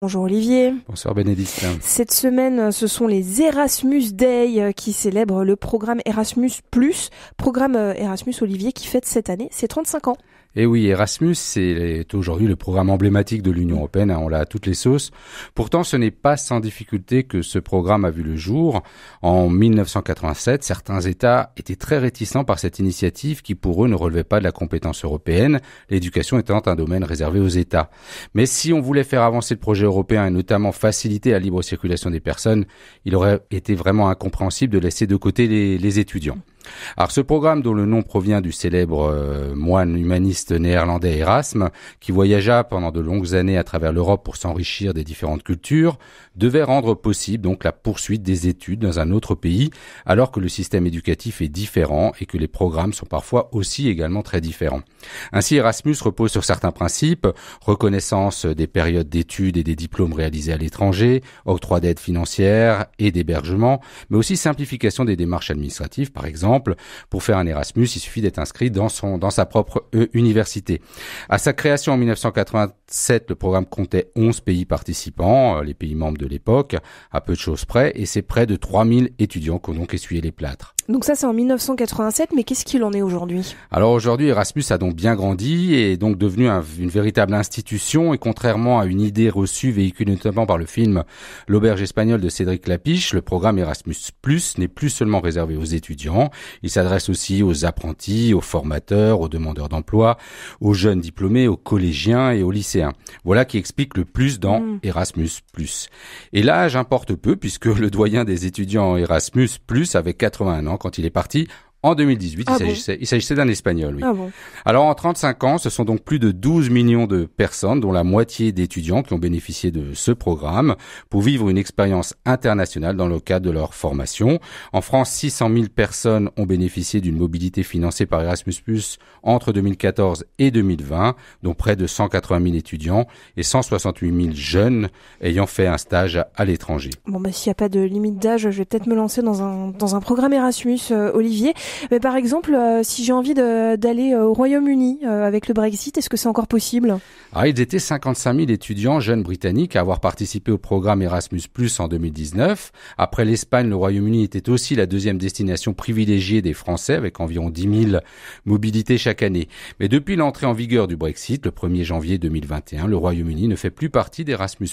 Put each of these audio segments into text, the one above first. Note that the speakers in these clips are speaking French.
Bonjour Olivier. Bonsoir Bénédicte. Cette semaine, ce sont les Erasmus Day qui célèbrent le programme Erasmus+, programme Erasmus Olivier qui fête cette année ses 35 ans. Et oui, Erasmus, c'est aujourd'hui le programme emblématique de l'Union européenne, on l'a à toutes les sauces. Pourtant, ce n'est pas sans difficulté que ce programme a vu le jour. En 1987, certains États étaient très réticents par cette initiative qui, pour eux, ne relevait pas de la compétence européenne, l'éducation étant un domaine réservé aux États. Mais si on voulait faire avancer le projet européen et notamment faciliter la libre circulation des personnes, il aurait été vraiment incompréhensible de laisser de côté les étudiants. Alors ce programme, dont le nom provient du célèbre moine humaniste néerlandais Erasme, qui voyagea pendant de longues années à travers l'Europe pour s'enrichir des différentes cultures, devait rendre possible donc la poursuite des études dans un autre pays, alors que le système éducatif est différent et que les programmes sont parfois aussi également très différents. Ainsi, Erasmus repose sur certains principes: reconnaissance des périodes d'études et des diplômes réalisés à l'étranger, octroi d'aides financières et d'hébergement, mais aussi simplification des démarches administratives. Par exemple, pour faire un Erasmus, il suffit d'être inscrit dans sa propre université. À sa création en 1987, le programme comptait 11 pays participants, les pays membres de l'époque, à peu de choses près, et c'est près de 3000 étudiants qui ont donc essuyé les plâtres. Donc ça, c'est en 1987, mais qu'est-ce qu'il en est aujourd'hui ? Alors aujourd'hui, Erasmus a donc bien grandi et est donc devenu une véritable institution, et contrairement à une idée reçue véhiculée notamment par le film L'Auberge espagnole de Cédric Lapiche, le programme Erasmus+ n'est plus seulement réservé aux étudiants. Il s'adresse aussi aux apprentis, aux formateurs, aux demandeurs d'emploi, aux jeunes diplômés, aux collégiens et aux lycéens. Voilà qui explique le plus dans Erasmus+. Et l'âge importe peu, puisque le doyen des étudiants Erasmus+ avait 81 ans quand il est parti. En 2018, il s'agissait d'un Espagnol, oui. Ah bon. Alors, en 35 ans, ce sont donc plus de 12 millions de personnes, dont la moitié d'étudiants, qui ont bénéficié de ce programme pour vivre une expérience internationale dans le cadre de leur formation. En France, 600 000 personnes ont bénéficié d'une mobilité financée par Erasmus+, entre 2014 et 2020, dont près de 180 000 étudiants et 168 000 jeunes ayant fait un stage à l'étranger. Bon, s'il n'y a pas de limite d'âge, je vais peut-être me lancer dans un programme Erasmus, Olivier. Mais par exemple, si j'ai envie d'aller au Royaume-Uni avec le Brexit, est-ce que c'est encore possible ? Alors, ils étaient 55 000 étudiants jeunes britanniques à avoir participé au programme Erasmus+ en 2019. Après l'Espagne, le Royaume-Uni était aussi la deuxième destination privilégiée des Français, avec environ 10 000 mobilités chaque année. Mais depuis l'entrée en vigueur du Brexit, le 1er janvier 2021, le Royaume-Uni ne fait plus partie d'Erasmus+.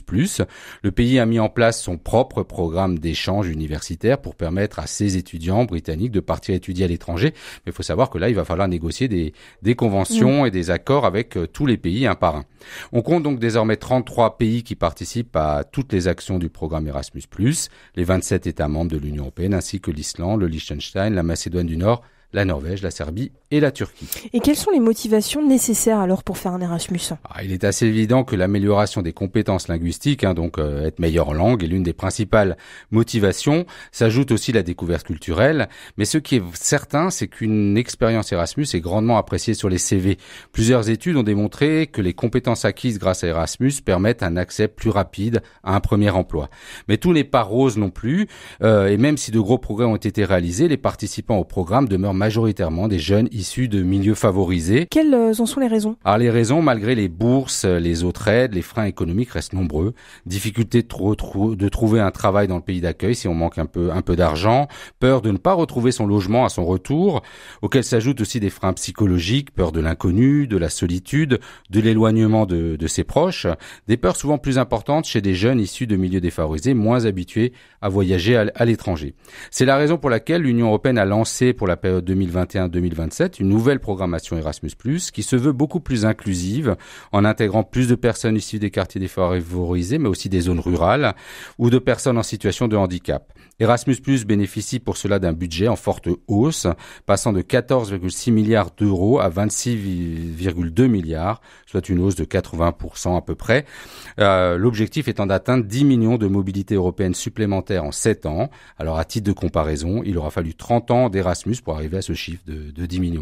Le pays a mis en place son propre programme d'échange universitaire pour permettre à ses étudiants britanniques de partir étudier à l'étranger. Mais il faut savoir que là, il va falloir négocier des conventions et des accords avec tous les pays un par un. On compte donc désormais 33 pays qui participent à toutes les actions du programme Erasmus+, les 27 États membres de l'Union européenne, ainsi que l'Islande, le Liechtenstein, la Macédoine du Nord, la Norvège, la Serbie et la Turquie. Et quelles sont les motivations nécessaires alors pour faire un Erasmus ? Il est assez évident que l'amélioration des compétences linguistiques, donc être meilleur en langue, est l'une des principales motivations. S'ajoute aussi la découverte culturelle. Mais ce qui est certain, c'est qu'une expérience Erasmus est grandement appréciée sur les CV. Plusieurs études ont démontré que les compétences acquises grâce à Erasmus permettent un accès plus rapide à un premier emploi. Mais tout n'est pas rose non plus. Et même si de gros progrès ont été réalisés, les participants au programme demeurent majoritairement des jeunes issus de milieux favorisés. Quelles en sont les raisons ? Alors les raisons, malgré les bourses, les autres aides, les freins économiques restent nombreux. Difficulté de trouver un travail dans le pays d'accueil si on manque un peu d'argent, peur de ne pas retrouver son logement à son retour, auquel s'ajoutent aussi des freins psychologiques, peur de l'inconnu, de la solitude, de l'éloignement de ses proches, des peurs souvent plus importantes chez des jeunes issus de milieux défavorisés, moins habitués à voyager à l'étranger. C'est la raison pour laquelle l'Union européenne a lancé pour la période 2021-2027 une nouvelle programmation Erasmus+, qui se veut beaucoup plus inclusive, en intégrant plus de personnes issues des quartiers défavorisés, mais aussi des zones rurales, ou de personnes en situation de handicap. Erasmus+ bénéficie pour cela d'un budget en forte hausse, passant de 14,6 milliards d'euros à 26,2 milliards, soit une hausse de 80% à peu près. L'objectif étant d'atteindre 10 millions de mobilités européennes supplémentaires en 7 ans. Alors à titre de comparaison, il aura fallu 30 ans d'Erasmus pour arriver à ce chiffre de 10 millions.